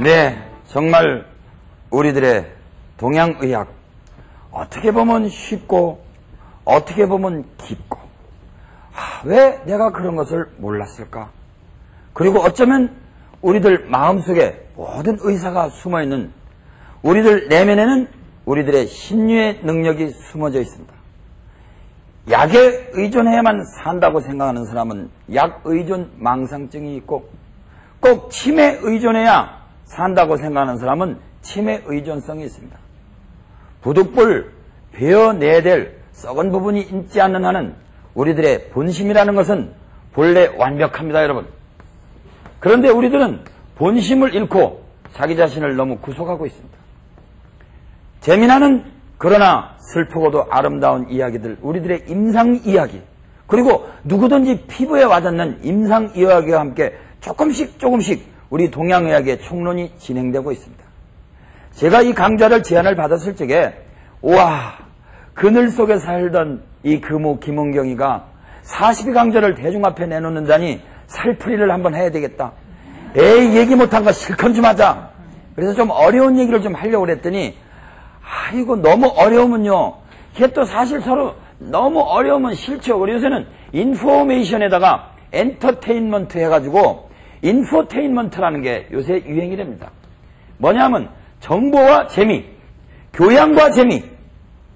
네, 정말 우리들의 동양의학 어떻게 보면 쉽고 어떻게 보면 깊고 왜 내가 그런 것을 몰랐을까? 그리고 어쩌면 우리들 마음속에 모든 의사가 숨어있는 우리들 내면에는 우리들의 신유의 능력이 숨어져 있습니다. 약에 의존해야만 산다고 생각하는 사람은 약 의존 망상증이 있고 꼭 침에 의존해야 산다고 생각하는 사람은 침에 의존성이 있습니다. 부득불 베어내야 될 썩은 부분이 있지 않는 한은 우리들의 본심이라는 것은 본래 완벽합니다, 여러분. 그런데 우리들은 본심을 잃고 자기 자신을 너무 구속하고 있습니다. 재미나는 그러나 슬프고도 아름다운 이야기들, 우리들의 임상 이야기, 그리고 누구든지 피부에 와닿는 임상 이야기와 함께 조금씩 우리 동양의학의 총론이 진행되고 있습니다. 제가 이 강좌를 제안을 받았을 적에 우와, 그늘 속에 살던 이 금호 김은경이가 42 강좌를 대중 앞에 내놓는다니 살풀이를 한번 해야 되겠다. 에이, 얘기 못한 거 실컷 좀 하자. 그래서 좀 어려운 얘기를 좀 하려고 그랬더니 아이고, 너무 어려우면요, 이게 또 사실 서로 너무 어려우면 싫죠. 그래서 요새는 인포메이션에다가 엔터테인먼트 해가지고 인포테인먼트라는 게 요새 유행이랍니다. 뭐냐면 정보와 재미, 교양과 재미,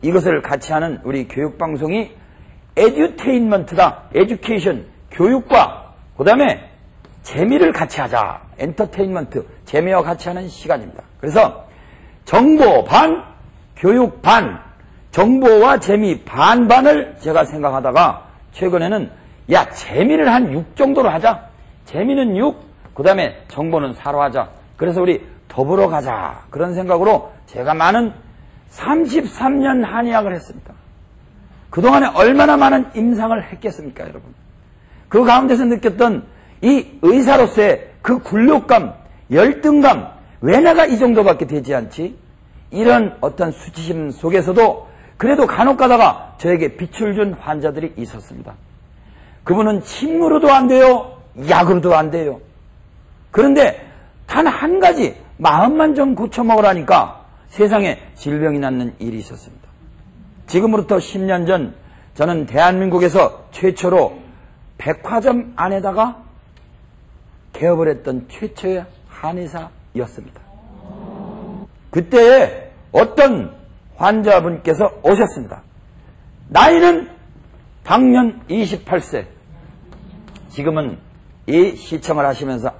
이것을 같이 하는 우리 교육방송이 에듀테인먼트다. 에듀케이션, 교육과 그 다음에 재미를 같이 하자. 엔터테인먼트, 재미와 같이 하는 시간입니다. 그래서 정보 반, 교육 반, 정보와 재미 반반을 제가 생각하다가 최근에는 야, 재미를 한 6 정도로 하자. 재미는 6, 그 다음에 정보는 4로 하자. 그래서 우리 더불어 가자. 그런 생각으로 제가 많은 33년 한의학을 했습니다. 그동안에 얼마나 많은 임상을 했겠습니까, 여러분? 그 가운데서 느꼈던 이 의사로서의 그 굴욕감, 열등감, 왜 내가 이 정도밖에 되지 않지? 이런 어떤 수치심 속에서도 그래도 간혹 가다가 저에게 빛을 준 환자들이 있었습니다. 그분은 침으로도 안 돼요, 약으로도 안 돼요. 그런데 단 한 가지 마음만 좀 고쳐먹으라니까 세상에 질병이 낫는 일이 있었습니다. 지금으로부터 10년 전 저는 대한민국에서 최초로 백화점 안에다가 개업을 했던 최초의 한의사였습니다. 그때에 어떤 환자분께서 오셨습니다. 나이는 당년 28세. 지금은 이 시청을 하시면서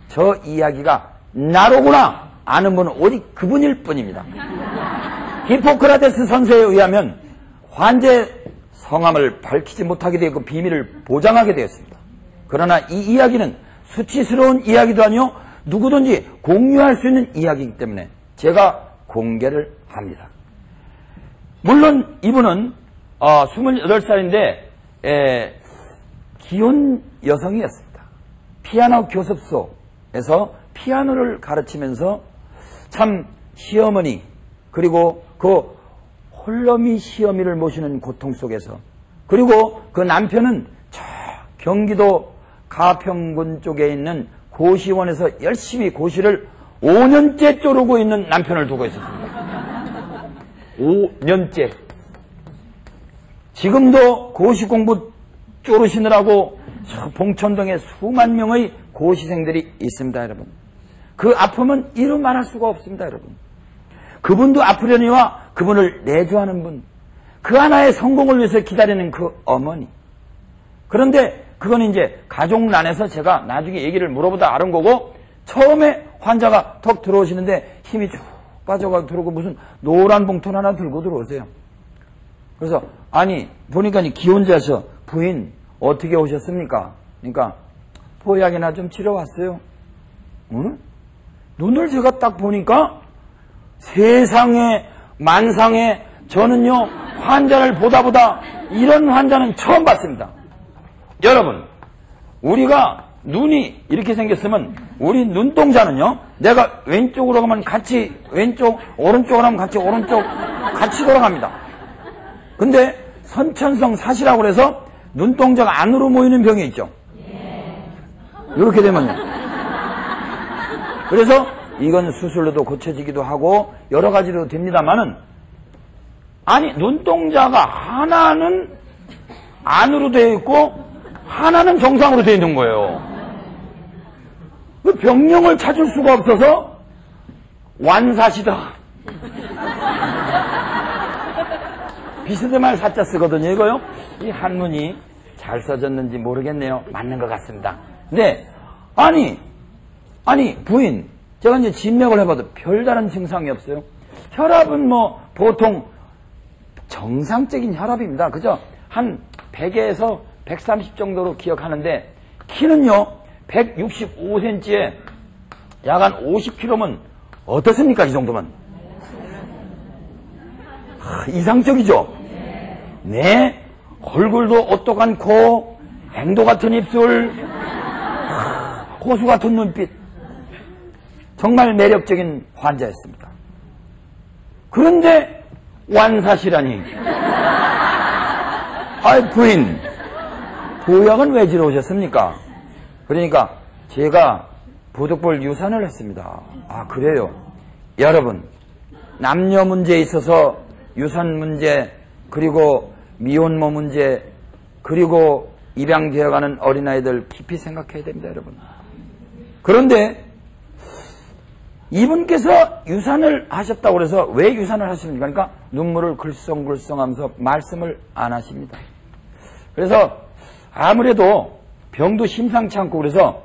저 이야기가 나로구나 아는 분은 오직 그분일 뿐입니다. 히포크라테스 선서에 의하면 환자의 성함을 밝히지 못하게 되고 비밀을 보장하게 되었습니다. 그러나 이 이야기는 수치스러운 이야기도 아니요, 누구든지 공유할 수 있는 이야기이기 때문에 제가 공개를 합니다. 물론 이분은 28살인데 기혼 여성이었습니다. 피아노 교습소에서 피아노를 가르치면서 참 시어머니 그리고 그 홀러미 시어미를 모시는 고통 속에서, 그리고 그 남편은 저 경기도 가평군 쪽에 있는 고시원에서 열심히 고시를 5년째 쪼르고 있는 남편을 두고 있었습니다. 5년째. 지금도 고시 공부 쪼르시느라고 봉천동에 수만 명의 고시생들이 있습니다, 여러분. 그 아픔은 이루 말할 수가 없습니다, 여러분. 그분도 아프려니와 그분을 내조하는 분, 그 하나의 성공을 위해서 기다리는 그 어머니. 그런데 그건 이제 가족난에서 제가 나중에 얘기를 물어보다 알은 거고, 처음에 환자가 턱 들어오시는데 힘이 쭉 빠져가지고 들어오고 무슨 노란 봉투 하나 들고 들어오세요. 그래서 보니까 기혼자셔. 부인 어떻게 오셨습니까? 그러니까 보약이나 좀 치러 왔어요. 응? 눈을 제가 딱 보니까 세상에 만상에 저는요 환자를 보다 이런 환자는 처음 봤습니다. 여러분, 우리가 눈이 이렇게 생겼으면 우리 눈동자는요, 내가 왼쪽으로 가면 같이 왼쪽, 오른쪽으로 하면 같이 오른쪽, 같이 돌아갑니다. 근데 선천성 사시라고 그래서 눈동자가 안으로 모이는 병이 있죠. 이렇게 되면요. 그래서 이건 수술로도 고쳐지기도 하고 여러 가지로 됩니다만은, 아니 눈동자가 하나는 안으로 되어 있고 하나는 정상으로 되어 있는 거예요. 그 병명을 찾을 수가 없어서 완사시다. 비스듬할 사자 쓰거든요, 이거요. 이 한문이 잘 써졌는지 모르겠네요. 맞는 것 같습니다. 네. 아니, 부인. 제가 이제 진맥을 해봐도 별다른 증상이 없어요. 혈압은 뭐, 보통 정상적인 혈압입니다. 그죠? 한 100에서 130 정도로 기억하는데, 키는요, 165cm에 약 한 50kg면 어떻습니까? 이 정도면. 이상적이죠? 네. 얼굴도 오똑한 코, 앵도 같은 입술, 호수 같은 눈빛. 정말 매력적인 환자였습니다. 그런데 완사시라니. 아이, 부인, 보약은 왜 지러 오셨습니까? 그러니까 제가 부득불 유산을 했습니다. 아, 그래요? 여러분, 남녀 문제에 있어서 유산 문제, 그리고 미혼모 문제, 그리고 입양되어가는 어린아이들 깊이 생각해야 됩니다, 여러분. 그런데 이분께서 유산을 하셨다고 그래서 왜 유산을 하십니까? 그러니까 눈물을 글썽글썽하면서 말씀을 안 하십니다. 그래서 아무래도 병도 심상치 않고 그래서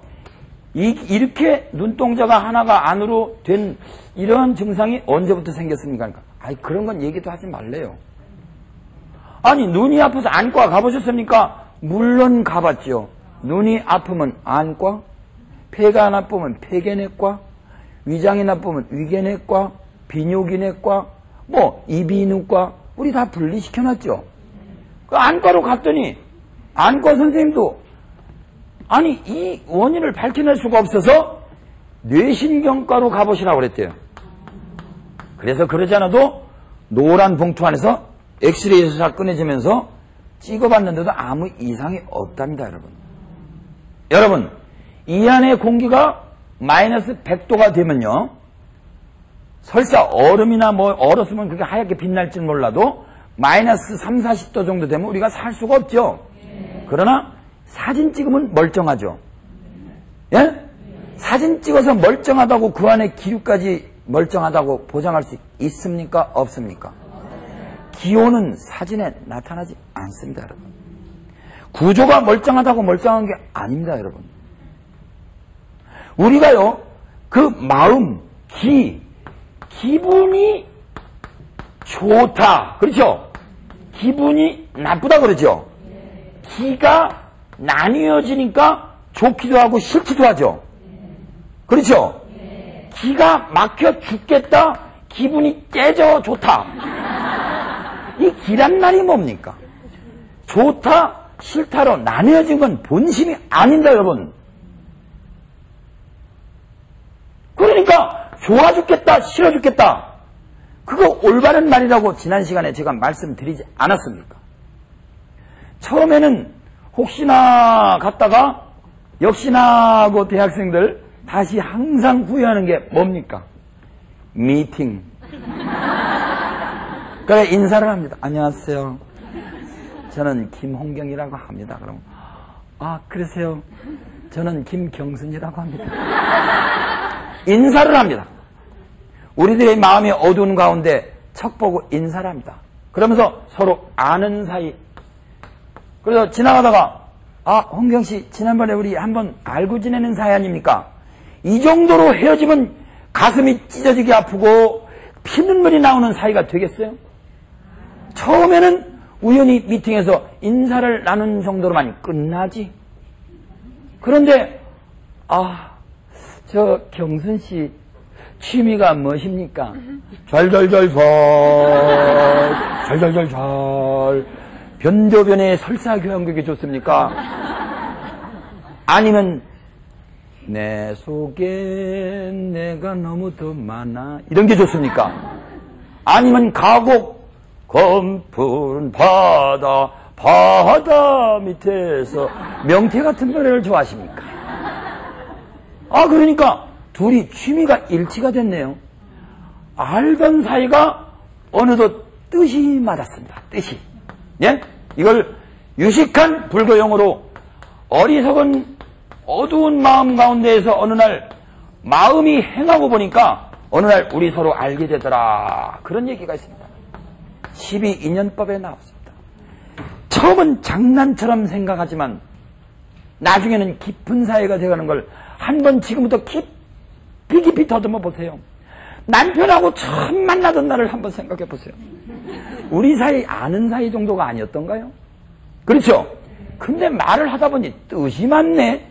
이렇게 눈동자가 하나가 안으로 된 이런 증상이 언제부터 생겼습니까? 그러니까 아니 그런 건 얘기도 하지 말래요. 아니 눈이 아파서 안과 가보셨습니까? 물론 가봤죠. 눈이 아프면 안과, 폐가 나쁘면 폐계내과, 위장이 나쁘면 위계내과, 비뇨기내과, 뭐 이비인후과 우리 다 분리시켜놨죠. 그 안과로 갔더니 안과 선생님도 아니 이 원인을 밝혀낼 수가 없어서 뇌신경과로 가보시라고 그랬대요. 그래서 그러지 않아도 노란 봉투 안에서 엑스레이에서 잘 꺼내지면서 찍어봤는데도 아무 이상이 없답니다, 여러분. 여러분, 이 안에 공기가 마이너스 100도가 되면요, 설사 얼음이나 뭐 얼었으면 그게 하얗게 빛날지 몰라도 마이너스 3, 40도 정도 되면 우리가 살 수가 없죠. 그러나 사진 찍으면 멀쩡하죠. 예? 사진 찍어서 멀쩡하다고 그 안에 기류까지 멀쩡하다고 보장할 수 있습니까? 없습니까? 기호는 사진에 나타나지 않습니다, 여러분. 구조가 멀쩡하다고 멀쩡한 게 아닙니다, 여러분. 우리가요, 그 마음, 기분이 좋다. 그렇죠? 기분이 나쁘다 그러죠? 기가 나뉘어지니까 좋기도 하고 싫기도 하죠? 그렇죠? 기가 막혀 죽겠다, 기분이 깨져 좋다. 이 기란 말이 뭡니까? 좋다, 싫다로 나뉘어진 건 본심이 아닙니다, 여러분. 그러니까 좋아 죽겠다, 싫어 죽겠다, 그거 올바른 말이라고 지난 시간에 제가 말씀드리지 않았습니까? 처음에는 혹시나 갔다가 역시나 하고 대학생들 다시 항상 후회하는 게 뭡니까? 미팅. 그래 인사를 합니다. 안녕하세요. 저는 김홍경이라고 합니다. 그럼 아 그러세요. 저는 김경순이라고 합니다. 인사를 합니다. 우리들의 마음이 어두운 가운데 척 보고 인사를 합니다. 그러면서 서로 아는 사이. 그래서 지나가다가 아 홍경씨 지난번에 우리 한번 알고 지내는 사이 아닙니까? 이 정도로 헤어지면 가슴이 찢어지게 아프고 피눈물이 나오는 사이가 되겠어요? 처음에는 우연히 미팅에서 인사를 나눈 정도로만 끝나지. 그런데 저 경순씨 취미가 무엇입니까? 잘잘잘잘 변조변의 설사교향곡이 좋습니까? 아니면 내 속에 내가 너무 더 많아 이런 게 좋습니까? 아니면 가곡 검푸른 바다 밑에서 명태 같은 노래를 좋아하십니까? 그러니까 둘이 취미가 일치가 됐네요. 알던 사이가 어느덧 뜻이 맞았습니다. 뜻이. 예? 이걸 유식한 불교 용어로 어리석은 어두운 마음 가운데에서 어느 날 마음이 행하고 보니까 어느 날 우리 서로 알게 되더라. 그런 얘기가 있습니다. 12인연법에 나왔습니다. 처음은 장난처럼 생각하지만 나중에는 깊은 사이가 되어가는 걸 한번 지금부터 깊이 더듬어 보세요. 남편하고 처음 만나던 날을 한번 생각해 보세요. 우리 사이 아는 사이 정도가 아니었던가요? 그렇죠? 근데 말을 하다 보니 뜻이 맞네.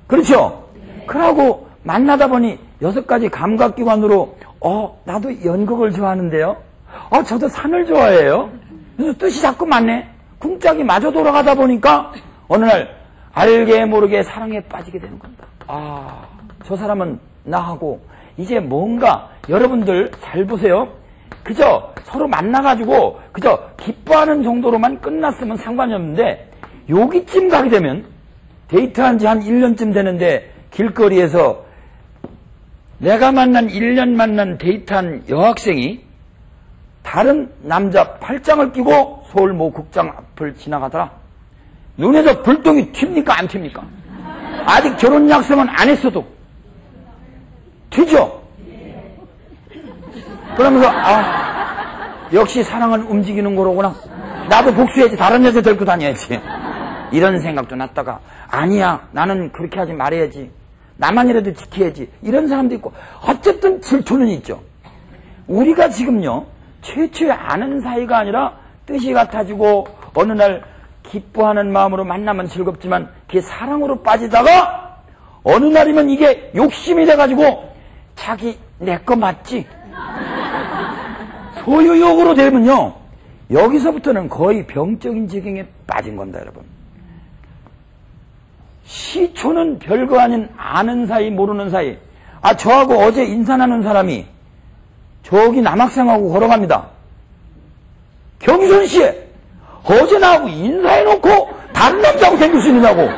그렇죠? 그러고 만나다 보니 6가지 감각기관으로 나도 연극을 좋아하는데요. 저도 산을 좋아해요. 그래서 뜻이 자꾸 맞네. 궁짝이 마저 돌아가다 보니까 어느 날 알게 모르게 사랑에 빠지게 되는 겁니다. 저 사람은 나하고 이제 뭔가 여러분들 잘 보세요. 그저 서로 만나가지고 그저 기뻐하는 정도로만 끝났으면 상관이 없는데 여기쯤 가게 되면 데이트한 지 한 1년쯤 되는데 길거리에서 내가 만난 1년 만난 데이트한 여학생이 다른 남자 팔짱을 끼고 서울 모 극장 앞을 지나가더라. 눈에서 불똥이 튑니까 안 튑니까? 아직 결혼 약속은 안 했어도 튀죠? 그러면서 역시 사랑은 움직이는 거로구나. 나도 복수해야지. 다른 여자 데리고 다녀야지. 이런 생각도 났다가 아니야 나는 그렇게 하지 말아야지. 나만이라도 지켜야지. 이런 사람도 있고 어쨌든 질투는 있죠. 우리가 지금요 최초의 아는 사이가 아니라 뜻이 같아지고 어느 날 기뻐하는 마음으로 만나면 즐겁지만 그게 사랑으로 빠지다가 어느 날이면 이게 욕심이 돼가지고 자기 내 거 맞지? 소유욕으로 되면요 여기서부터는 거의 병적인 지경에 빠진 겁니다. 여러분, 시초는 별거 아닌 아는 사이 모르는 사이. 저하고 어제 인사 나눈 사람이 저기 남학생하고 걸어갑니다. 경순씨 어제 나하고 인사해놓고 다른 남자하고 댕길 수 있느냐고.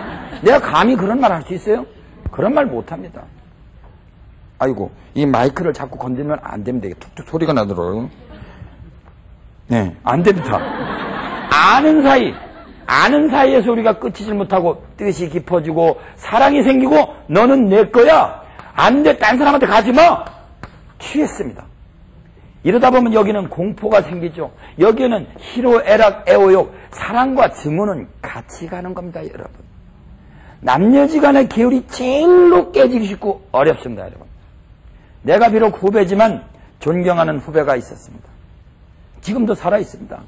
내가 감히 그런 말 할 수 있어요? 그런 말 못합니다. 아이고 이 마이크를 자꾸 건드리면 안 됩니다. 이게 툭툭 소리가 나더라고요. 네, 안 됩니다. 아는 사이에서 우리가 끝이질 못하고 뜻이 깊어지고 사랑이 생기고 너는 내 거야. 안 돼. 딴 사람한테 가지 마. 취했습니다. 이러다 보면 여기는 공포가 생기죠. 여기는 희로애락 애호욕 사랑과 증오는 같이 가는 겁니다. 여러분, 남녀지간의 계율이 제일로 깨지기 쉽고 어렵습니다. 여러분, 내가 비록 후배지만 존경하는 후배가 있었습니다. 지금도 살아있습니다.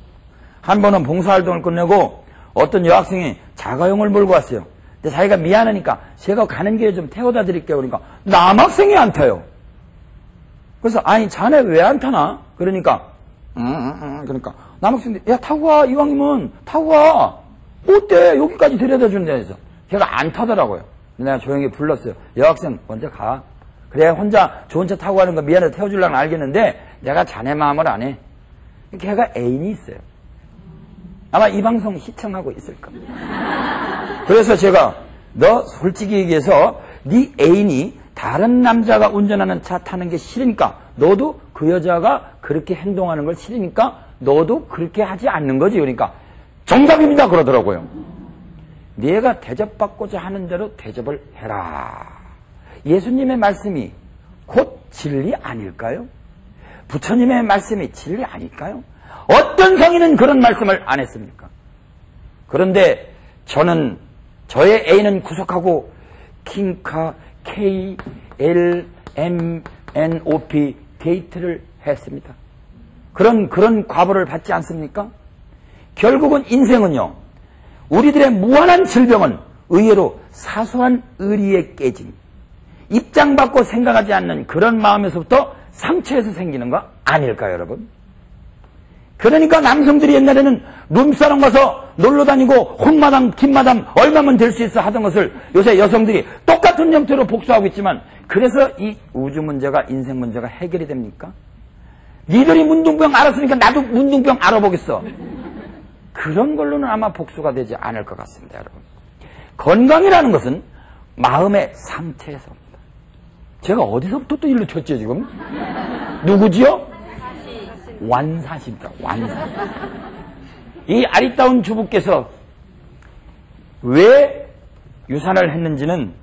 한 번은 봉사활동을 끝내고 어떤 여학생이 자가용을 몰고 왔어요. 근데 자기가 미안하니까 제가 가는 길에 좀 태워다 드릴게요. 그러니까 남학생이 안 타요. 그래서 아니 자네 왜 안 타나? 그러니까 그러니까 남학생들이 야 타고 와. 이왕이면 타고 와. 어때? 여기까지 데려다 준다 해서 걔가 안 타더라고요. 내가 조용히 불렀어요. 여학생 먼저 가. 그래 혼자 좋은 차 타고 가는 거 미안해서 태워주려면 알겠는데 내가 자네 마음을 안 해. 걔가 애인이 있어요. 아마 이 방송 시청하고 있을 겁니다. 그래서 제가 너 솔직히 얘기해서 네 애인이 다른 남자가 운전하는 차 타는 게 싫으니까 너도 그 여자가 그렇게 행동하는 걸 싫으니까 너도 그렇게 하지 않는 거지. 그러니까 정답입니다 그러더라고요. 네가 대접받고자 하는 대로 대접을 해라. 예수님의 말씀이 곧 진리 아닐까요? 부처님의 말씀이 진리 아닐까요? 어떤 성인은 그런 말씀을 안 했습니까? 그런데 저는 저의 애인은 구속하고 킹카 KLMNOP 데이트를 했습니다. 그런 과보를 받지 않습니까? 결국은 인생은요, 우리들의 무한한 질병은 의외로 사소한 의리에 깨짐, 입장 받고 생각하지 않는 그런 마음에서부터 상처에서 생기는 거 아닐까요, 여러분? 그러니까 남성들이 옛날에는 룸사롱 가서 놀러 다니고 혼마담, 김마담 얼마면 될 수 있어 하던 것을 요새 여성들이 똑같은 형태로 복수하고 있지만, 그래서 이 우주 문제가, 인생 문제가 해결이 됩니까? 니들이 문둥병 알았으니까 나도 문둥병 알아보겠어. 그런 걸로는 아마 복수가 되지 않을 것 같습니다. 여러분, 건강이라는 것은 마음의 상태에서 옵니다. 제가 어디서부터 또 일로 쳤죠, 지금? 누구지요? 완사십니다. 완사. 이 아리따운 주부께서 왜 유산을 했는지는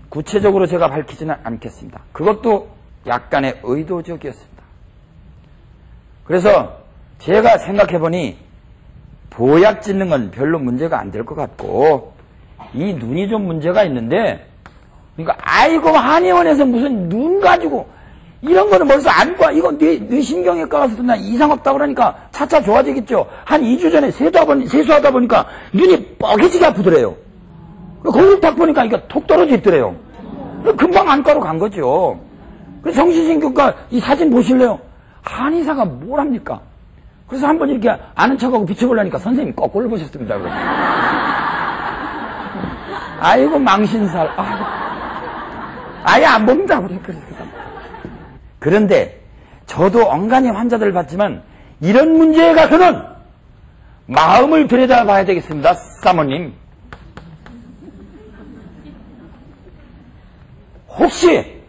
구체적으로 제가 밝히지는 않겠습니다. 그것도 약간의 의도적이었습니다. 그래서 제가 생각해보니 보약 짓는 건 별로 문제가 안 될 것 같고 이 눈이 좀 문제가 있는데, 그러니까 아이고 한의원에서 무슨 눈 가지고 이런 거는 벌써 안 봐. 이거 뇌신경외과 가서도 나 이상 없다고 그러니까 차차 좋아지겠죠. 한 2주 전에 세수하다 보니까 눈이 뻐개지게 아프더래요. 거울 딱 보니까 이게 톡 떨어져 있더래요. 금방 안과로 간 거죠. 그래서 정신신경과 이 사진 보실래요? 한의사가 뭘 합니까? 그래서 한번 이렇게 아는 척하고 비춰보려니까 선생님이 거꾸로 보셨습니다. 아이고 망신살. 아예 안 봅니다. 그런데 저도 엉간히 환자들을 봤지만 이런 문제에 가서는 마음을 들여다봐야 되겠습니다. 사모님. 혹시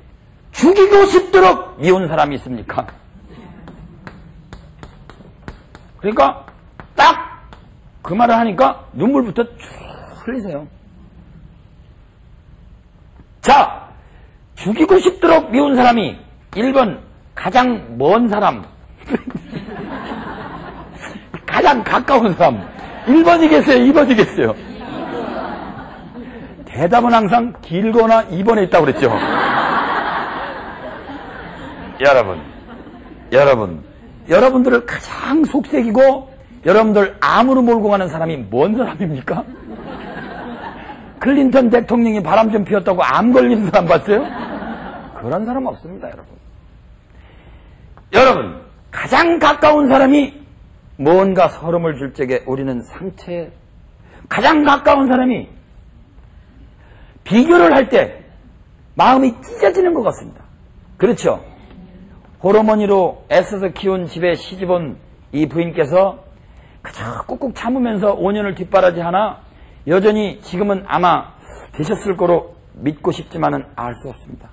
죽이고 싶도록 미운 사람이 있습니까? 그러니까 딱 그 말을 하니까 눈물부터 쭉 흘리세요. 자, 죽이고 싶도록 미운 사람이 1번 가장 먼 사람 가장 가까운 사람 1번이겠어요? 2번이겠어요? 대답은 항상 길거나 2번에 있다고 그랬죠. 여러분들을 가장 속색이고 여러분들 암으로 몰고 가는 사람이 뭔 사람입니까? 클린턴 대통령이 바람 좀 피웠다고 암 걸리는 사람 봤어요? 그런 사람 없습니다, 여러분. 가장 가까운 사람이 뭔가 서름을 줄 적에 우리는 상처에, 가장 가까운 사람이 비교를 할 때 마음이 찢어지는 것 같습니다. 그렇죠? 호르몬이로 애써서 키운 집에 시집온 이 부인께서 그저 꾹꾹 참으면서 5년을 뒷바라지 하나 여전히 지금은 아마 되셨을 거로 믿고 싶지만은 알 수 없습니다.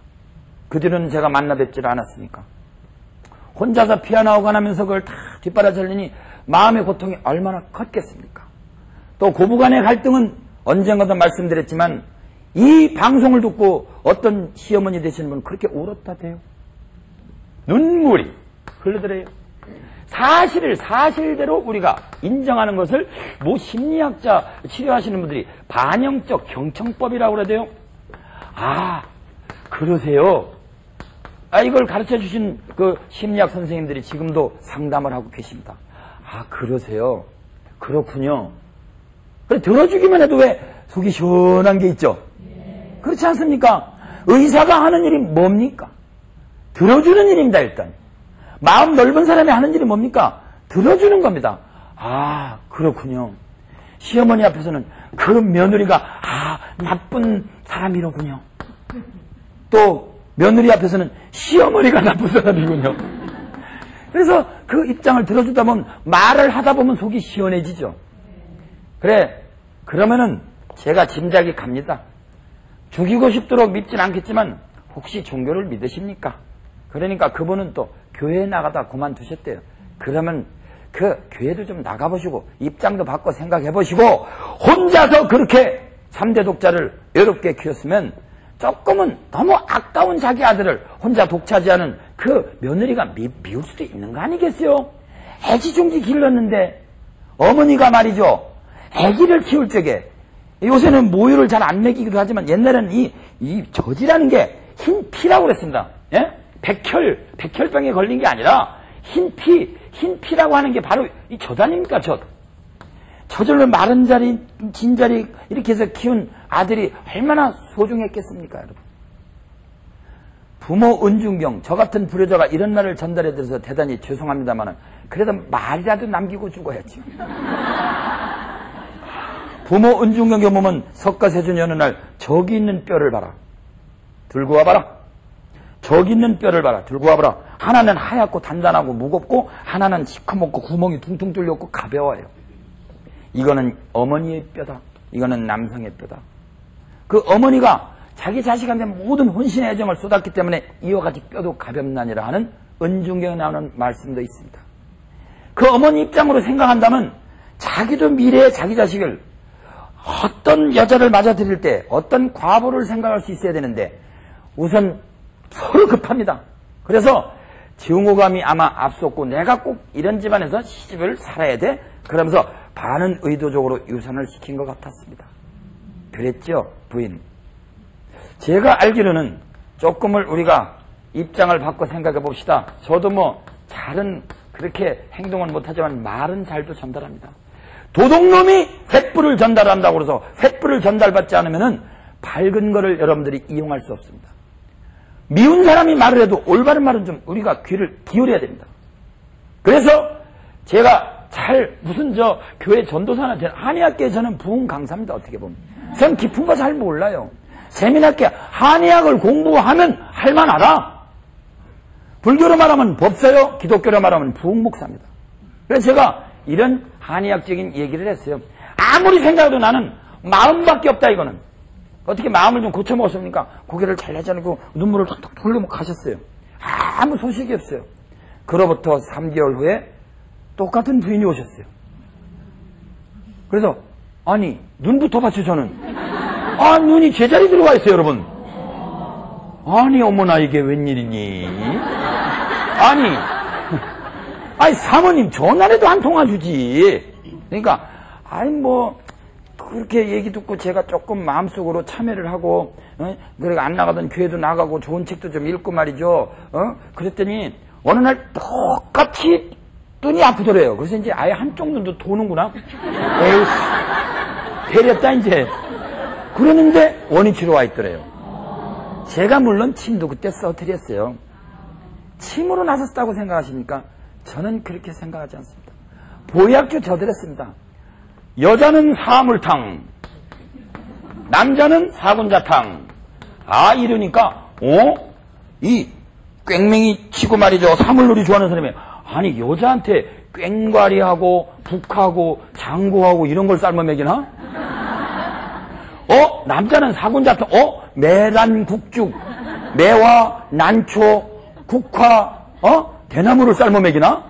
그 뒤로는 제가 만나 뵙지를 않았으니까. 혼자서 피아노 가면서 그걸 다 뒷바라지 하려니 마음의 고통이 얼마나 컸겠습니까? 또 고부간의 갈등은 언젠가도 말씀드렸지만 이 방송을 듣고 어떤 시어머니 되시는 분은 그렇게 울었다 대요. 눈물이 흘러들어요. 사실을 사실대로 우리가 인정하는 것을 심리학자 치료하시는 분들이 반영적 경청법이라고 그러대요. 아, 그러세요. 이걸 가르쳐 주신 그 심리학 선생님들이 지금도 상담을 하고 계십니다. 아, 그러세요. 그렇군요. 그래, 들어주기만 해도 왜 속이 시원한 게 있죠? 그렇지 않습니까? 의사가 하는 일이 뭡니까? 들어주는 일입니다, 일단. 마음 넓은 사람이 하는 일이 뭡니까? 들어주는 겁니다. 아, 그렇군요. 시어머니 앞에서는 그 며느리가 나쁜 사람이로군요. 또 며느리 앞에서는 시어머니가 나쁜 사람이군요. 그래서 그 입장을 들어주다 보면 말을 하다 보면 속이 시원해지죠. 그래, 그러면은 제가 짐작이 갑니다. 죽이고 싶도록 믿진 않겠지만 혹시 종교를 믿으십니까? 그러니까 그분은 또 교회에 나가다 그만두셨대요. 그러면 그 교회도 좀 나가보시고 입장도 바꿔 생각해보시고 혼자서 그렇게 3대 독자를 외롭게 키웠으면 조금은 너무 아까운 자기 아들을 혼자 독차지하는 그 며느리가 미울 수도 있는 거 아니겠어요? 애지중지 길렀는데 어머니가 말이죠. 아기를 키울 적에 요새는 모유를 잘 안 먹이기도 하지만 옛날에는 이 젖이라는 게 흰 피라고 그랬습니다. 예? 백혈병에 걸린 게 아니라 흰 피라고 하는 게 바로 이 젖 아닙니까, 젖. 저절로 마른 자리, 진 자리 이렇게 해서 키운 아들이 얼마나 소중했겠습니까, 여러분. 부모 은중경, 저 같은 불효자가 이런 말을 전달해드려서 대단히 죄송합니다만 그래도 말이라도 남기고 죽어야지. 부모 은중경에 보면 석가세존 여느 날 저기 있는 뼈를 봐라. 들고 와봐라. 저기 있는 뼈를 봐라. 들고 와봐라. 하나는 하얗고 단단하고 무겁고 하나는 시커멓고 구멍이 퉁퉁 뚫렸고 가벼워요. 이거는 어머니의 뼈다. 이거는 남성의 뼈다. 그 어머니가 자기 자식한테 모든 혼신의 애정을 쏟았기 때문에 이와 같이 뼈도 가볍나니라 하는 은중경에 나오는 말씀도 있습니다. 그 어머니 입장으로 생각한다면 자기도 미래의 자기 자식을 어떤 여자를 맞아들일 때 어떤 과보를 생각할 수 있어야 되는데 우선 서로 급합니다. 그래서 증오감이 아마 앞섰고 내가 꼭 이런 집안에서 시집을 살아야 돼? 그러면서 반은 의도적으로 유산을 시킨 것 같았습니다. 그랬죠, 부인. 제가 알기로는 조금을 우리가 입장을 바꿔 생각해 봅시다. 저도 뭐 잘은 그렇게 행동을 못하지만 말은 잘도 전달합니다. 도둑놈이 횃불을 전달한다고 그래서 횃불을 전달받지 않으면 밝은 거를 여러분들이 이용할 수 없습니다. 미운 사람이 말을 해도 올바른 말은 좀 우리가 귀를 기울여야 됩니다. 그래서 제가 무슨 교회 전도사나 한의학계에 저는 부흥 강사입니다. 어떻게 보면. 전 깊은 거 잘 몰라요. 세민학계 한의학을 공부하면 할만하다. 불교로 말하면 법사요, 기독교로 말하면 부흥 목사입니다. 그래서 제가 이런 한의학적인 얘기를 했어요. 아무리 생각해도 나는 마음밖에 없다 이거는. 어떻게 마음을 좀 고쳐먹었습니까? 고개를 잘라지 않고 눈물을 탁탁 돌리고 가셨어요. 아무 소식이 없어요. 그로부터 3개월 후에 똑같은 부인이 오셨어요. 그래서 아니 눈부터 봤죠 저는. 눈이 제자리 들어가 있어요 여러분. 아니 어머나 이게 웬일이니. 아니 사모님 전화라도 한 통화 주지. 그러니까 그렇게 얘기 듣고 제가 조금 마음속으로 참여를 하고 그러니까 안 나가던 교회도 나가고 좋은 책도 좀 읽고 말이죠. 그랬더니 어느 날 똑같이 눈이 아프더래요. 그래서 이제 아예 한쪽 눈도 도는구나. 에이씨 배렸다 이제. 그러는데 원위치로 와 있더래요. 제가 물론 침도 그때 써드렸어요. 침으로 나섰다고 생각하십니까? 저는 그렇게 생각하지 않습니다. 보약주 저드렸습니다. 여자는 사물탕, 남자는 사군자탕. 이러니까 이 꽹맹이 치고 말이죠. 사물놀이 좋아하는 사람이 아니 여자한테 꽹과리하고 북하고 장구하고 이런 걸 삶아 먹이나? 남자는 사군자탕, 매란국죽, 매와 난초, 국화, 대나무를 삶아 먹이나?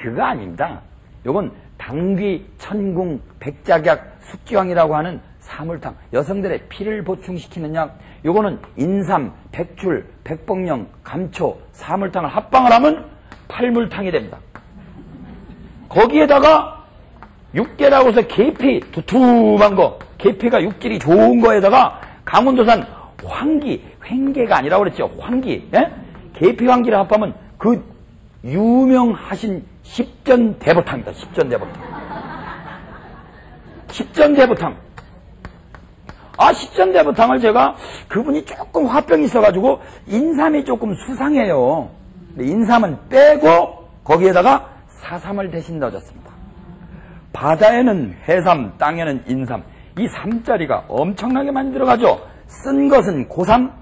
그거 아닙니다. 요건 당귀, 천궁, 백작약, 숙지황이라고 하는 사물탕, 여성들의 피를 보충시키는 약. 요거는 인삼, 백출, 백봉령, 감초, 사물탕을 합방을 하면 팔물탕이 됩니다. 거기에다가 육계라고 해서 계피, 두툼한 거, 계피가 육질이 좋은 거에다가 강원도산 황기, 횡계가 아니라고 그랬죠. 황기, 계피 황기를 합하면 그 유명하신 십전대보탕입니다. 십전대보탕. 십전대보탕. 십전대보탕을 제가 그분이 조금 화병이 있어가지고 인삼이 조금 수상해요. 인삼은 빼고 거기에다가 사삼을 대신 넣어줬습니다. 바다에는 해삼, 땅에는 인삼. 이 삼자리가 엄청나게 많이 들어가죠. 쓴 것은 고삼.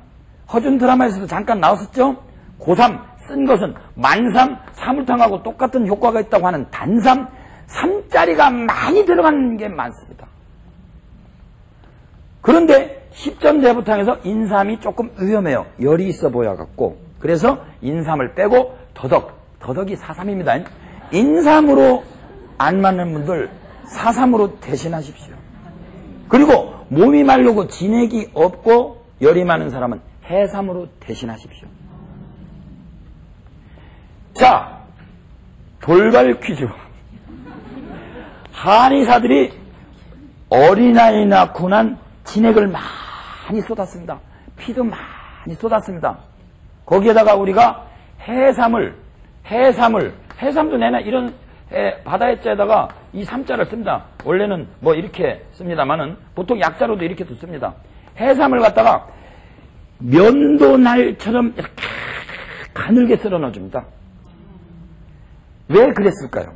허준 드라마에서도 잠깐 나왔었죠. 고삼. 쓴 것은 만삼, 사물탕하고 똑같은 효과가 있다고 하는 단삼, 삼자리가 많이 들어가는 게 많습니다. 그런데 십전대보탕에서 인삼이 조금 위험해요. 열이 있어 보여갖고. 그래서 인삼을 빼고 더덕이 사삼입니다. 인삼으로 안 맞는 분들 사삼으로 대신하십시오. 그리고 몸이 마르고 진액이 없고 열이 많은 사람은 해삼으로 대신하십시오. 자, 돌발 퀴즈. 한의사들이 어린아이 낳고 난 진액을 많이 쏟았습니다. 피도 많이 쏟았습니다. 거기에다가 우리가 해삼도 내나 이런 바다해자에다가 이 삼자를 씁니다. 원래는 뭐 이렇게 씁니다만은 보통 약자로도 이렇게도 씁니다. 해삼을 갖다가 면도날처럼 이렇게 가늘게 썰어 넣어줍니다. 왜 그랬을까요?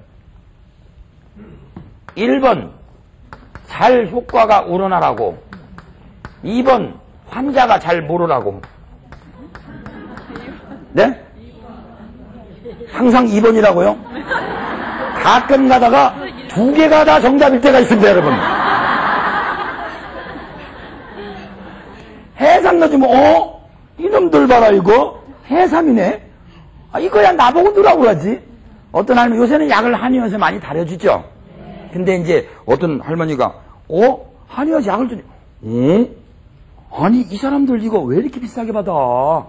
1번 잘 효과가 우러나라고, 2번 환자가 잘 모르라고. 네? 항상 2번이라고요? 가끔 가다가 2개가 다 정답일 때가 있습니다, 여러분. 해삼 넣어주면 이놈들 봐라 이거 해삼이네. 이거야 나보고 넣으라고 그러지. 어떤 할머니 요새는 약을 한의원에서 많이 다려주죠. 근데 이제 어떤 할머니가 한의원에서 약을 주니 아니 이 사람들 이거 왜 이렇게 비싸게 받아.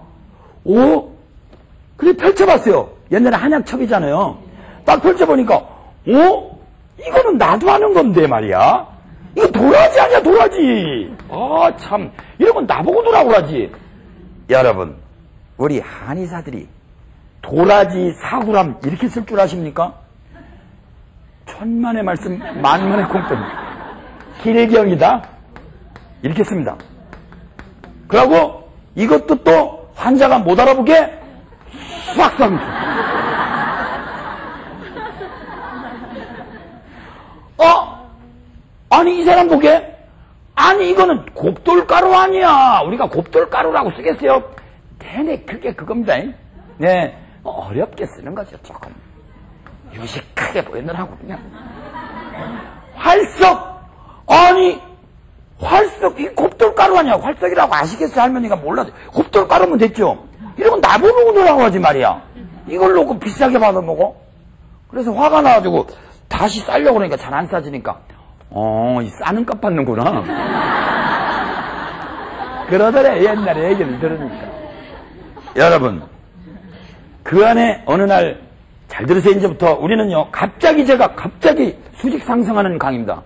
그래 펼쳐봤어요. 옛날에 한약첩이잖아요. 딱 펼쳐보니까 이거는 나도 하는 건데 말이야. 이거 도라지 아니야 도라지. 참 이런 건 나보고 넣으라고 그러지. 여러분 우리 한의사들이 도라지 4g 이렇게 쓸 줄 아십니까? 천만의 말씀 만만의 공돈 길경이다 이렇게 씁니다. 그리고 이것도 또 환자가 못 알아보게 싹 쌉니다. 아니 이 사람 보게 아니 이거는 곱돌가루 아니야. 우리가 곱돌가루라고 쓰겠어요? 대내 그게 그겁니다. 네, 어렵게 쓰는 거죠. 조금 유식하게 보이느라고 그냥 활석. 아니 활석 이 곱돌가루 아니야. 활석이라고 아시겠어요? 할머니가 몰라도 곱돌가루면 됐죠. 이런 건 나보고 넣으라고 하지 말이야. 이걸 놓고 비싸게 받아먹어. 그래서 화가 나가지고 다시 싸려고 그러니까 잘 안 싸지니까 이 싸는 값 받는구나. 그러더래 옛날에 얘기를 들으니까. 여러분 그 안에 어느 날 잘 들으세요. 이제부터 우리는요 제가 갑자기 수직 상승하는 강입니다.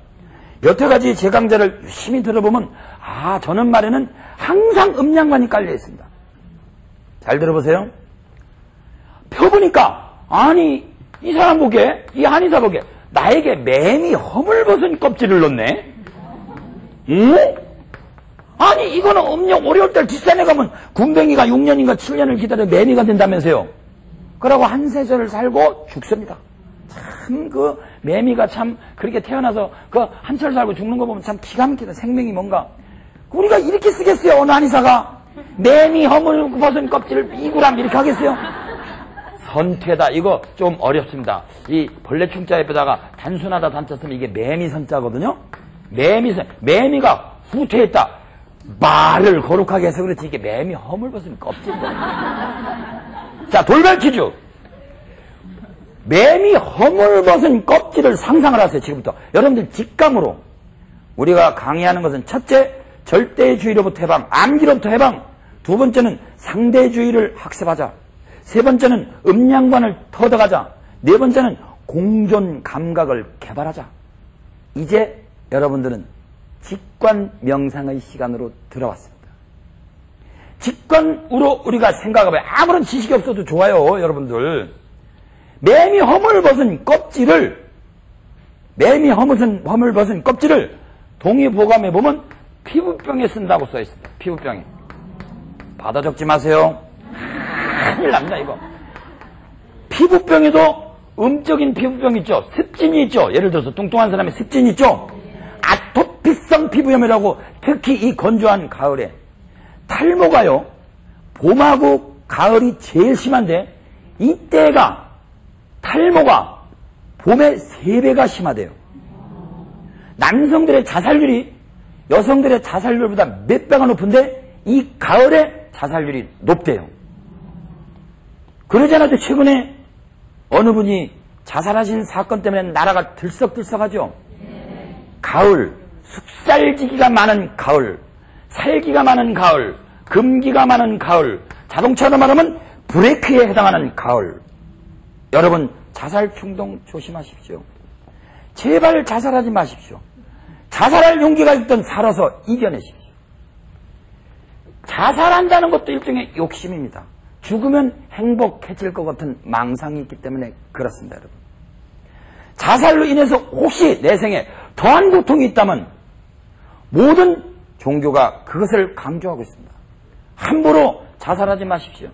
여태까지 제 강좌를 유심히 들어보면 저는 말에는 항상 음양관이 깔려 있습니다. 잘 들어보세요. 펴보니까 아니 이 사람 보게 이 한의사 보게 나에게 매미 허물벗은 껍질을 넣네. 아니 이거는 음력 오래올 때 뒷산에 가면 군뱅이가 6년인가 7년을 기다려 매미가 된다면서요. 그러고 한 세절을 살고 죽습니다. 참 그 매미가 참 그렇게 태어나서 그 한철 살고 죽는 거 보면 참 기가 막히다. 생명이 뭔가 우리가 이렇게 쓰겠어요? 어느 한의사가 매미 허물벗은 껍질을 2g 이렇게 하겠어요? 선퇴다. 이거 좀 어렵습니다. 이 벌레 충자 옆에다가 단순하다 단자 쓰면 이게 매미 선자거든요. 매미가 후퇴했다. 말을 거룩하게 해서 그렇지 이게 매미 허물벗은 껍질이다. 자, 돌발 퀴즈. 매미 허물벗은 껍질을 상상을 하세요. 지금부터 여러분들 직감으로. 우리가 강의하는 것은 첫째 절대주의로부터 해방, 암기로부터 해방. 두 번째는 상대주의를 학습하자. 세 번째는 음양관을 터득하자. 네 번째는 공존 감각을 개발하자. 이제 여러분들은 직관 명상의 시간으로 들어왔습니다. 직관으로 우리가 생각해봐요. 아무런 지식이 없어도 좋아요. 여러분들 매미 허물벗은 껍질을 동의보감에 보면 피부병에 쓴다고 써있습니다. 피부병에. 받아 적지 마세요. 큰일 납니다 이거. 피부병에도 음적인 피부병 있죠. 습진이 있죠. 예를 들어서 뚱뚱한 사람의 습진이 있죠. 아토피성 피부염이라고. 특히 이 건조한 가을에 탈모가요 봄하고 가을이 제일 심한데 이때가 탈모가 봄에 3배가 심하대요. 남성들의 자살률이 여성들의 자살률보다 몇 배가 높은데 이 가을에 자살률이 높대요. 그러지 않아도 최근에 어느 분이 자살하신 사건 때문에 나라가 들썩들썩하죠. 가을, 숲살지기가 많은 가을, 살기가 많은 가을, 금기가 많은 가을, 자동차로 말하면 브레이크에 해당하는 가을. 여러분 자살 충동 조심하십시오. 제발 자살하지 마십시오. 자살할 용기가 있던 살아서 이겨내십시오. 자살한다는 것도 일종의 욕심입니다. 죽으면 행복해질 것 같은 망상이 있기 때문에 그렇습니다. 여러분. 자살로 인해서 혹시 내 생에 더한 고통이 있다면 모든 종교가 그것을 강조하고 있습니다. 함부로 자살하지 마십시오.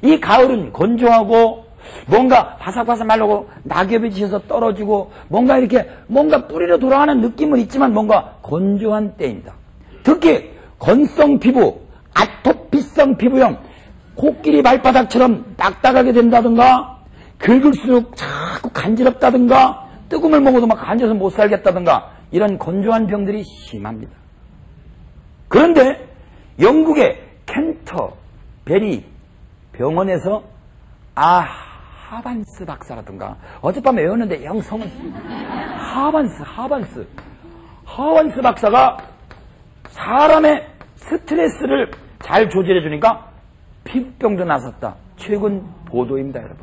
이 가을은 건조하고 뭔가 바삭바삭 말르고 낙엽이 지어서 떨어지고 뭔가 이렇게 뭔가 뿌리로 돌아가는 느낌은 있지만 뭔가 건조한 때입니다. 특히 건성 피부, 아토피성 피부염, 코끼리 발바닥처럼 딱딱하게 된다든가 긁을수록 자꾸 간지럽다든가 뜨거움을 먹어도 막 간져서 못 살겠다든가 이런 건조한 병들이 심합니다. 그런데 영국의 캔터베리 병원에서 하반스 박사라든가 어젯밤에 외웠는데 영 성은 하반스 박사가 사람의 스트레스를 잘 조절해 주니까 피부병도 나섰다. 최근 보도입니다, 여러분.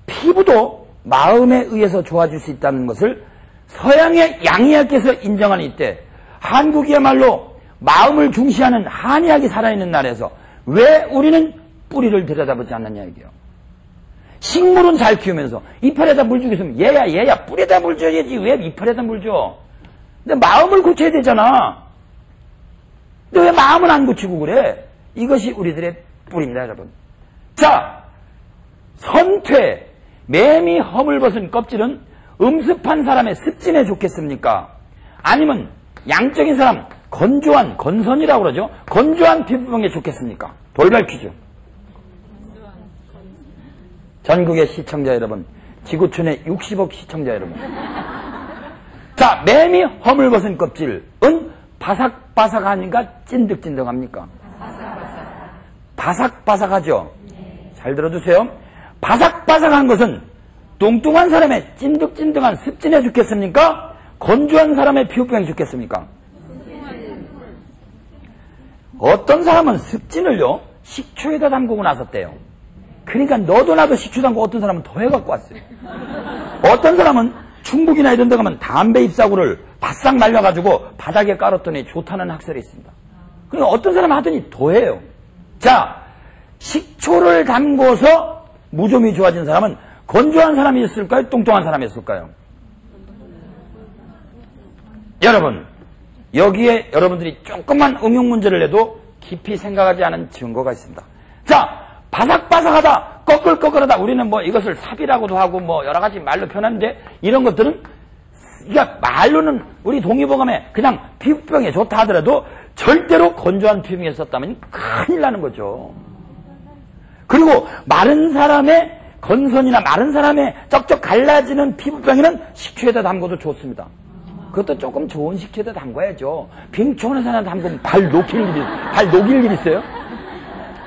피부도 마음에 의해서 좋아질 수 있다는 것을 서양의 양의학께서 인정하는 이때 한국이야말로 마음을 중시하는 한의학이 살아있는 나라에서 왜 우리는 뿌리를 들여다보지 않느냐 이게요. 식물은 잘 키우면서 이파리에다 물 주고 있으면 얘야 뿌리에다 물 줘야지 왜 이파리에다 물 줘. 근데 마음을 고쳐야 되잖아. 근데 왜 마음은 안 고치고 그래? 이것이 우리들의 뿌리입니다, 여러분. 자, 선퇴, 매미 허물벗은 껍질은 음습한 사람의 습진에 좋겠습니까? 아니면 양적인 사람, 건조한, 건선이라고 그러죠? 건조한 피부병에 좋겠습니까? 돌발 퀴즈. 전국의 시청자 여러분, 지구촌의 60억 시청자 여러분. 자, 매미 허물벗은 껍질은 바삭바삭하니까 찐득찐득합니까? 바삭바삭하죠? 잘 들어주세요. 바삭바삭한 것은 뚱뚱한 사람의 찐득찐득한 습진에 좋겠습니까? 건조한 사람의 피부병에 좋겠습니까? 어떤 사람은 습진을요 식초에다 담그고 나섰대요. 그러니까 너도 나도 식초 담고 어떤 사람은 더 해갖고 왔어요. 어떤 사람은 충북이나 이런 데 가면 담배 잎사구를 바싹 말려가지고 바닥에 깔았더니 좋다는 학설이 있습니다. 그러니까 어떤 사람은 하더니 더 해요. 자, 식초를 담궈서 무좀이 좋아진 사람은 건조한 사람이었을까요? 뚱뚱한 사람이었을까요? 여러분, 여기에 여러분들이 조금만 응용 문제를 내도 깊이 생각하지 않은 증거가 있습니다. 자, 바삭바삭하다, 꺼끌꺼끌하다, 우리는 뭐 이것을 삽이라고도 하고 뭐 여러 가지 말로 표현하는데 이런 것들은 그러니까 말로는 우리 동의보감에 그냥 피부병에 좋다 하더라도 절대로 건조한 피부병에 썼다면 큰일 나는 거죠. 그리고 마른 사람의 건선이나 마른 사람의 쩍쩍 갈라지는 피부병에는 식초에다 담궈도 좋습니다. 그것도 조금 좋은 식초에다 담궈야죠. 빙초원에서 하나 담그면 발 녹일 일 있어요?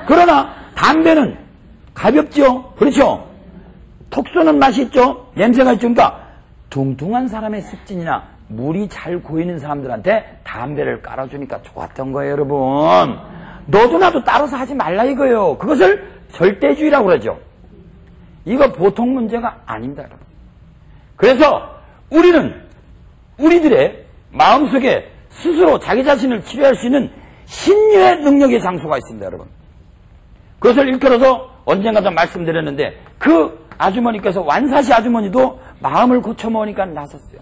그러나 담배는 가볍죠? 그렇죠? 톡 쏘는 맛이 있죠? 냄새가 있죠? 그러니까 뚱뚱한 사람의 습진이나 물이 잘 고이는 사람들한테 담배를 깔아주니까 좋았던 거예요, 여러분. 너도 나도 따라서 하지 말라 이거예요. 그것을 절대주의라고 그러죠. 이거 보통 문제가 아닙니다, 여러분. 그래서 우리는 우리들의 마음속에 스스로 자기 자신을 치료할 수 있는 신유의 능력의 장소가 있습니다, 여러분. 그것을 일컬어서 언젠가 좀 말씀드렸는데 그 아주머니께서 완사시 아주머니도 마음을 고쳐먹으니까 나섰어요.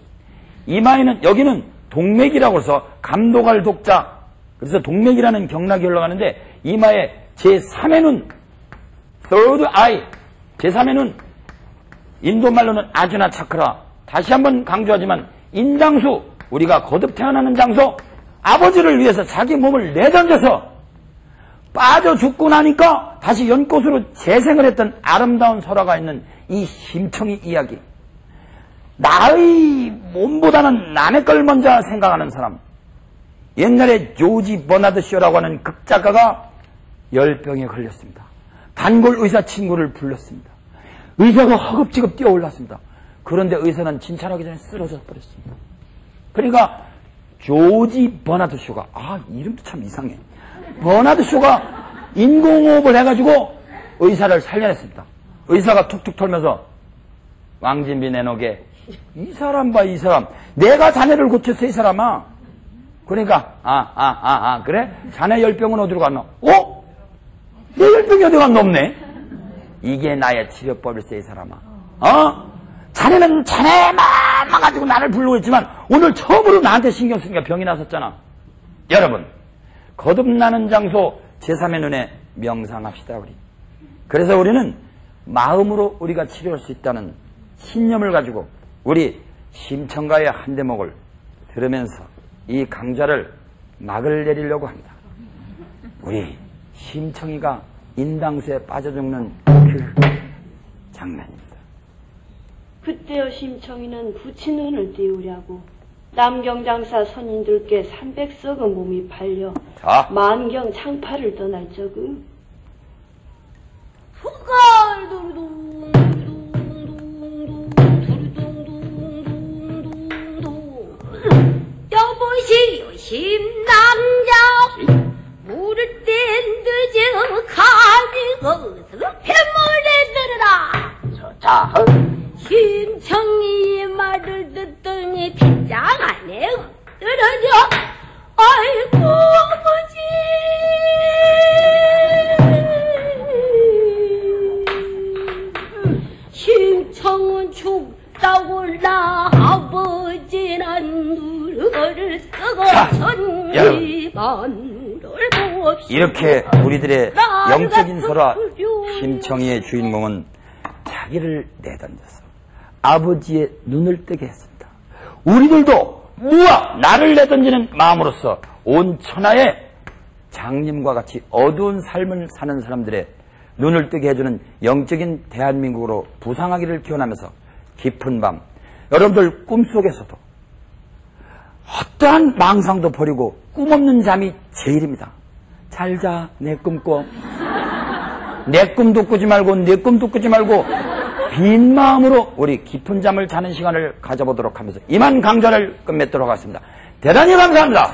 이마에는 여기는 동맥이라고 해서 감독할 독자, 그래서 동맥이라는 경락이 흘러가는데 이마에 제3의 눈, third eye, 제3의 눈, 인도말로는 아주나 차크라. 다시 한번 강조하지만 인장수, 우리가 거듭 태어나는 장소, 아버지를 위해서 자기 몸을 내던져서 빠져 죽고 나니까 다시 연꽃으로 재생을 했던 아름다운 설화가 있는 이 심청이 이야기. 나의 몸보다는 남의 걸 먼저 생각하는 사람. 옛날에 조지 버나드 쇼라고 하는 극작가가 열병에 걸렸습니다. 단골 의사 친구를 불렀습니다. 의사가 허겁지겁 뛰어올랐습니다. 그런데 의사는 진찰하기 전에 쓰러져 버렸습니다. 그러니까 조지 버나드 쇼가, 이름도 참 이상해. 버나드 쇼가 인공호흡을 해가지고 의사를 살려냈습니다. 의사가 툭툭 털면서 왕진비 내놓게, 이 사람 봐, 이 사람. 내가 자네를 고쳤어, 이 사람아. 그러니까 그래? 자네 열병은 어디로 갔나? 내 열병이 어디 갔나 없네? 이게 나의 치료법일세, 이 사람아. 자네는 자네만 가지고 나를 부르고 있지만 오늘 처음으로 나한테 신경 쓰니까 병이 나섰잖아. 여러분, 거듭나는 장소 제3의 눈에 명상합시다, 우리. 그래서 우리는 마음으로 우리가 치료할 수 있다는 신념을 가지고 우리 심청가의 한 대목을 들으면서 이 강좌를 막을 내리려고 합니다. 우리 심청이가 인당수에 빠져 죽는 그 장면입니다. 그때여 심청이는 부친 은을 띄우려고 남경장사 선인들께 300석의 몸이 팔려 자. 만경 창파를 떠날 적은 여보시오 심남자 물을 땐 늦어 가지고 뱃물에 들어라. 자, 심청이의 말을 듣더니 빗장 안에 엎드러져 아이고 아버지 심청은 죽다고 나 아버지란 누르를 쓰고 천리만을 봅시다. 이렇게 우리들의 영적인 설화 심청이의 주인공은 자기를 내던져서 아버지의 눈을 뜨게 했습니다. 우리들도 무와 나를 내던지는 마음으로서 온 천하의 장님과 같이 어두운 삶을 사는 사람들의 눈을 뜨게 해주는 영적인 대한민국으로 부상하기를 기원하면서 깊은 밤 여러분들 꿈속에서도 어떠한 망상도 버리고 꿈없는 잠이 제일입니다. 잘 자, 내 꿈꿔. 내 꿈도 꾸지 말고 내 꿈도 꾸지 말고 빈 마음으로 우리 깊은 잠을 자는 시간을 가져보도록 하면서 이만 강좌를 끝맺도록 하겠습니다. 대단히 감사합니다.